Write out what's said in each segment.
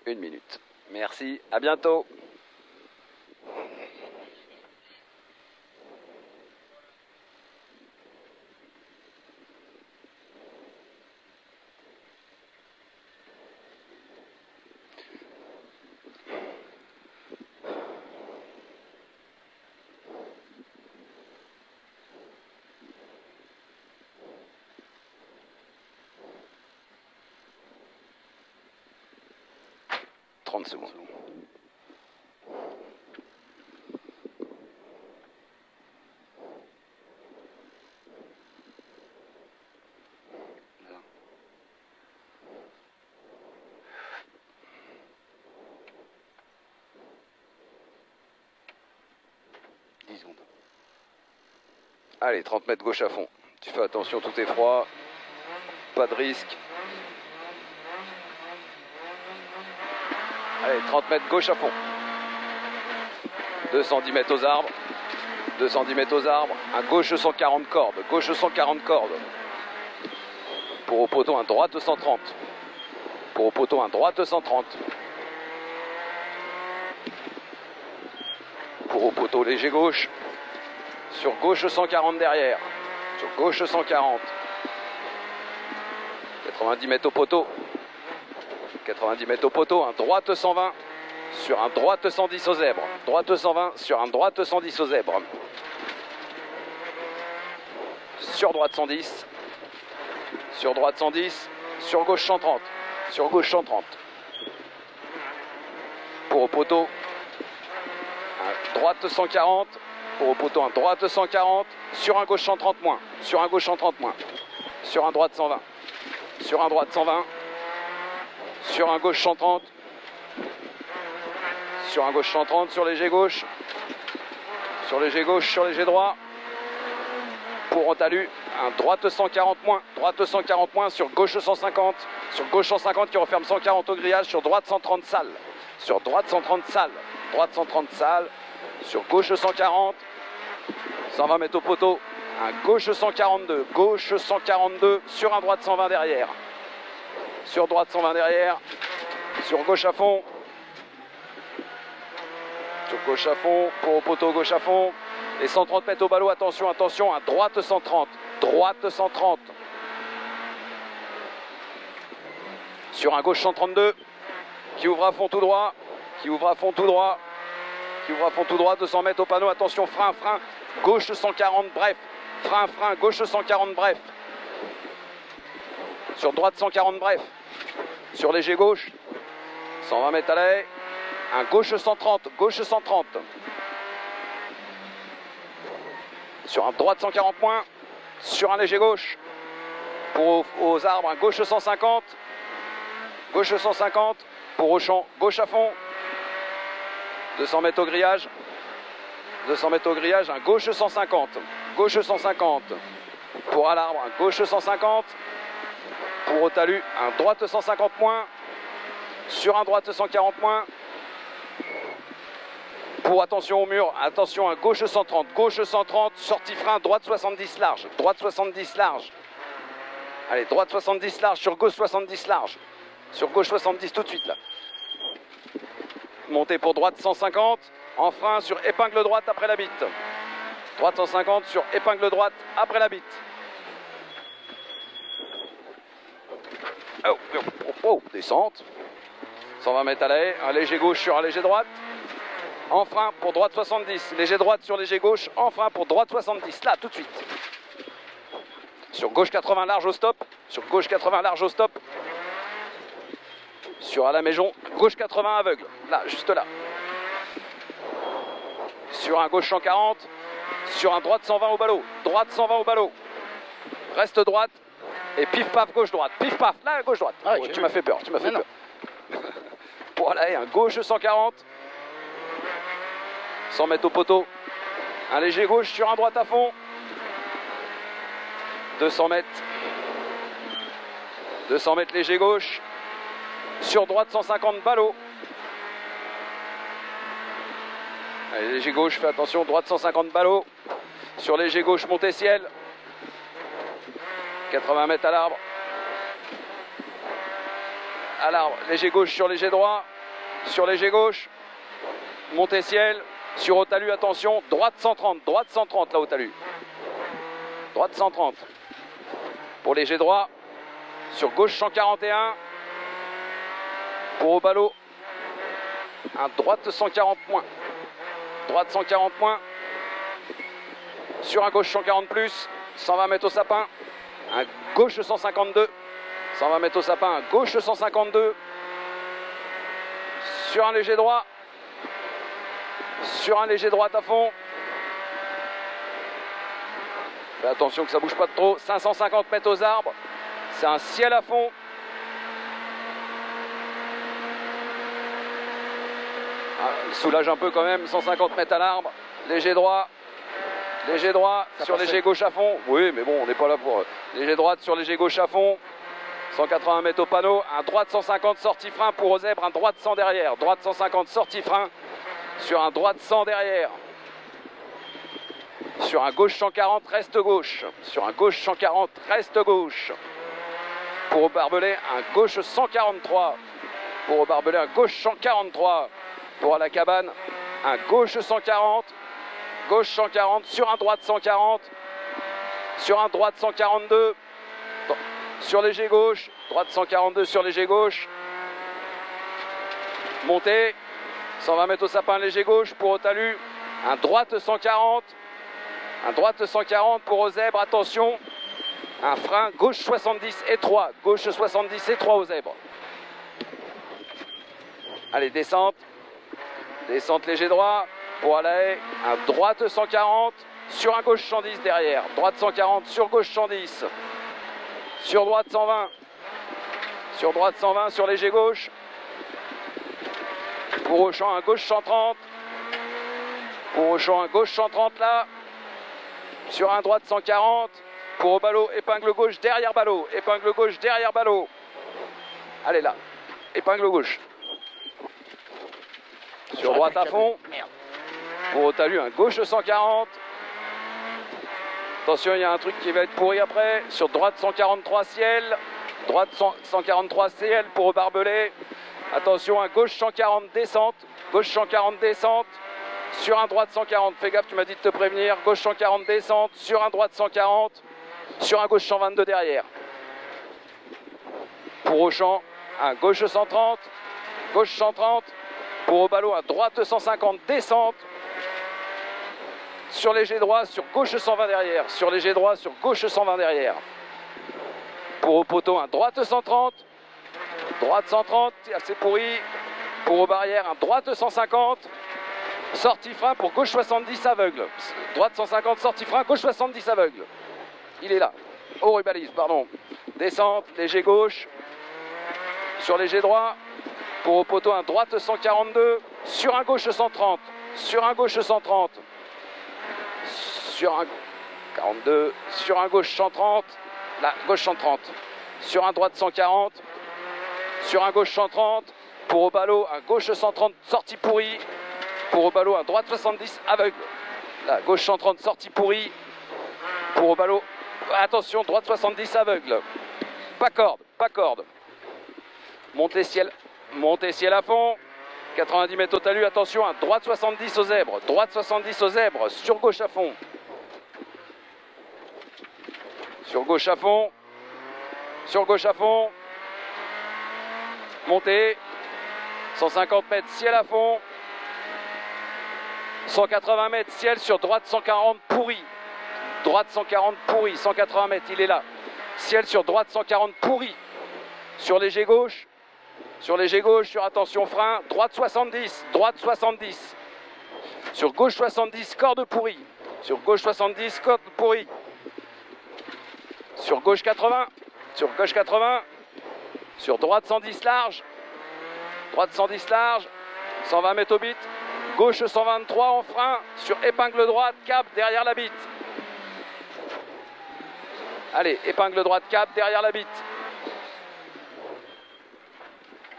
1 minute. Merci, à bientôt. Secondes. Allez, 30 mètres gauche à fond. Tu fais attention, tout est froid. Pas de risque. Allez, 30 mètres gauche à fond. 210 mètres aux arbres. 210 mètres aux arbres. Un gauche 140 cordes. Gauche 140 cordes. Pour au poteau, un droite 130. Pour au poteau, un droite 130. Pour au poteau, léger gauche. Sur gauche 140 derrière. Sur gauche 140. 90 mètres au poteau. 90 mètres au poteau, un droite 120 sur un droite 110 au zèbre. Droite 120 sur un droite 110 au zèbre. Sur droite 110. Sur droite 110. Sur gauche 130. Sur gauche 130. Pour au poteau, un droite 140. Pour au poteau, un droite 140. Sur un gauche 130 moins. Sur un gauche 130 moins. Sur un droite 120. Sur un droite 120. Sur un gauche 130. Sur un gauche 130, sur léger gauche. Sur léger gauche, sur léger droit. Pour au talus, un droite 140 moins. Droite 140 moins sur gauche 150. Sur gauche 150 qui referme 140 au grillage. Sur droite 130 sale. Sur droite 130 sale. Droite 130 sale. Sur gauche 140. 120 mètres au poteau. Un gauche 142. Gauche 142 sur un droite 120 derrière. Sur droite 120 derrière, sur gauche à fond, sur gauche à fond, pour au poteau gauche à fond, et 130 mètres au ballot, attention, attention, à droite 130, droite 130, sur un gauche 132, qui ouvre à fond tout droit, qui ouvre à fond tout droit, qui ouvre à fond tout droit, 200 mètres au panneau, attention, frein, frein, gauche 140, bref, frein, frein, gauche 140, bref, sur droite 140, bref. Sur léger gauche, 120 mètres à l'année, un gauche 130, gauche 130. Sur un droite 140 moins, sur un léger gauche, pour aux arbres, un gauche 150, gauche 150, pour au champ, gauche à fond, 200 mètres au grillage, 200 mètres au grillage, un gauche 150, gauche 150, pour à l'arbre, un gauche 150, pour au talus, un droite 150 moins, sur un droite 140 moins, pour attention au mur, attention à gauche 130, sortie frein, droite 70 large, droite 70 large, allez, droite 70 large, sur gauche 70 large, sur gauche 70 tout de suite là, montée pour droite 150, en frein sur épingle droite après la bite, droite 150 sur épingle droite après la bite. Oh, oh, oh, oh, descente. 120 mètres à l'année, un léger gauche sur un léger droite. En frein pour droite 70. Léger droite sur léger gauche. En frein pour droite 70. Là, tout de suite. Sur gauche 80 large au stop. Sur gauche 80 large au stop. Sur à la maison, gauche 80 aveugle. Là, juste là. Sur un gauche 140. Sur un droite 120 au ballot. Droite 120 au ballot. Reste droite. Et pif paf gauche droite, pif paf, là gauche droite. Ah, oh, tu m'as fait peur, tu m'as fait peur. Voilà, et un gauche 140. 100 mètres au poteau. Un léger gauche sur un droite à fond. 200 mètres. 200 mètres léger gauche. Sur droite 150 ballot. Allez, léger gauche, fais attention, droite 150 ballot. Sur léger gauche, montée ciel. 80 mètres à l'arbre. À l'arbre, léger gauche sur léger droit. sur léger gauche. Montée ciel, sur haut talus, attention, droite 130 là au talus. Droite 130. Pour léger droit, sur gauche 141. Pour au ballot, un droite 140 moins. Droite 140 moins. Sur un gauche 140 plus, 120 mètres au sapin. Un gauche 152. 120 mètres au sapin, un gauche 152. Sur un léger droit. Sur un léger droit à fond. Fais attention que ça bouge pas de trop. 550 mètres aux arbres. C'est un ciel à fond. Il soulage un peu quand même. 150 mètres à l'arbre. Léger droit. Léger droit sur léger gauche à fond. Oui, mais bon, on n'est pas là pour... Léger droite sur léger gauche à fond. 180 mètres au panneau. Un droite 150 sortie frein pour aux zèbres. Un droite 100 derrière. Droite 150 sortie frein. Sur un droite 100 derrière. Sur un gauche 140 reste gauche. Sur un gauche 140 reste gauche. Pour au barbelé, un gauche 143. Pour au barbelé, un gauche 143. Pour à la cabane, un gauche 140. Gauche 140 sur un droite 140. Sur un droite 142. Sur léger gauche. Droite 142 sur léger gauche. Montée. 120 mètres au sapin léger gauche pour au talus. Un droite 140. Un droite 140 pour aux zèbres. Attention. Un frein gauche 70 étroit. Gauche 70 étroit aux zèbres. Allez, descente. Descente léger droit. Pour à la haie, un droite 140 sur un gauche 110 derrière. Droite 140 sur gauche 110. Sur droite 120. Sur droite 120 sur léger gauche. Pour Auchan, un gauche 130. Pour Auchan, un gauche 130 là. Sur un droite 140. Pour au ballot, épingle gauche derrière ballot. Épingle gauche derrière ballot. Allez là. Épingle gauche. Sur droite à fond. Pour au talus, un gauche 140. Attention, il y a un truc qui va être pourri après. Sur droite 143 ciel. Droite 143 ciel pour au barbelé. Attention, un gauche 140 descente. Gauche 140 descente. Sur un droite 140. Fais gaffe, tu m'as dit de te prévenir. Gauche 140 descente. Sur un droite 140. Sur un gauche 122 derrière. Pour Auchan, un gauche 130. Gauche 130. Pour au ballot, un droite 150 descente. Sur léger droit, sur gauche 120 derrière. Sur léger droit, sur gauche 120 derrière. Pour au poteau, un droite 130. Droite 130, assez pourri. Pour aux barrières, un droite 150. Sortie frein pour gauche 70 aveugle. Droite 150, sortie frein, gauche 70 aveugle. Il est là. Oh, rubalise, pardon. Descente, léger gauche. Sur léger droit. Pour au poteau, un droite 142. Sur un gauche 130. Sur un gauche 130. Sur un 42. Sur un gauche 130. Là, gauche 130. Sur un droite 140. Sur un gauche 130. Pour au ballot, un gauche 130 sortie pourrie. Pour au ballot, un droite 70 aveugle. Là, gauche 130 sortie pourrie. Pour au ballot, attention, droite 70 aveugle. Pas corde, pas corde. Montée ciel à fond. 90 mètres au talus, attention, un droite 70 aux zèbres. Droite 70 aux zèbres, sur gauche à fond. Sur gauche à fond. Sur gauche à fond. Montée. 150 mètres, ciel à fond. 180 mètres, ciel sur droite 140 pourri. Droite 140 pourri, 180 mètres, il est là. Ciel sur droite 140 pourri. Sur léger gauche. Sur léger gauche, sur attention frein. Droite 70, droite 70. Sur gauche 70, corde pourrie. Sur gauche 70, corde pourrie. Sur gauche 80. Sur gauche 80. Sur droite 110 large. Droite 110 large. 120 mètres au bit. Gauche 123 en frein. Sur épingle droite, cap derrière la bite. Allez, épingle droite, cap derrière la bite.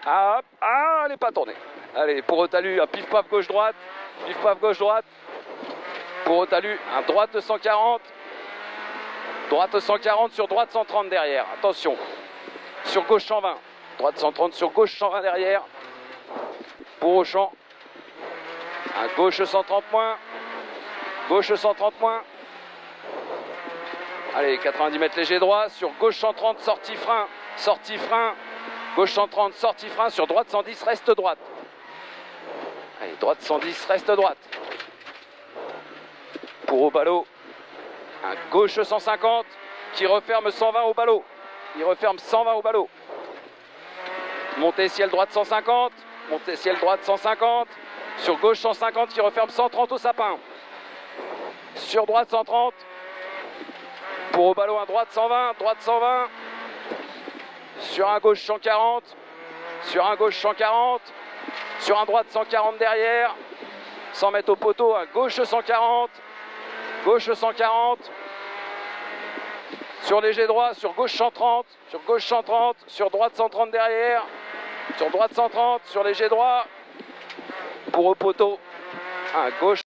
Ah, hop, ah, elle n'est pas tournée. Allez, pour au talus, un pif-paf gauche-droite. Pif-paf gauche-droite. Pour au talus, un droite 140. Droite 140 sur droite 130 derrière. Attention. Sur gauche 120. Droite 130 sur gauche 120 derrière. pour Auchan. Un gauche 130 moins. Gauche 130 moins. Allez, 90 mètres léger droit. Sur gauche 130, sortie frein. Sortie frein. Gauche 130, sortie frein. Sur droite 110, reste droite. Allez, droite 110, reste droite. Pour au ballot. Un gauche 150 qui referme 120 au ballot. Il referme 120 au ballot. Montée ciel droite 150. Montée ciel droite 150. Sur gauche 150 qui referme 130 au sapin. Sur droite 130. Pour au ballot un droite 120. Droite 120. Sur un gauche 140. Sur un gauche 140. Sur un droite 140 derrière. 100 mètres au poteau. Un gauche 140. Gauche 140. Sur léger droit. Sur gauche 130. Sur gauche 130. Sur droite 130 derrière. Sur droite 130. Sur léger droit. Pour au poteau. Un gauche.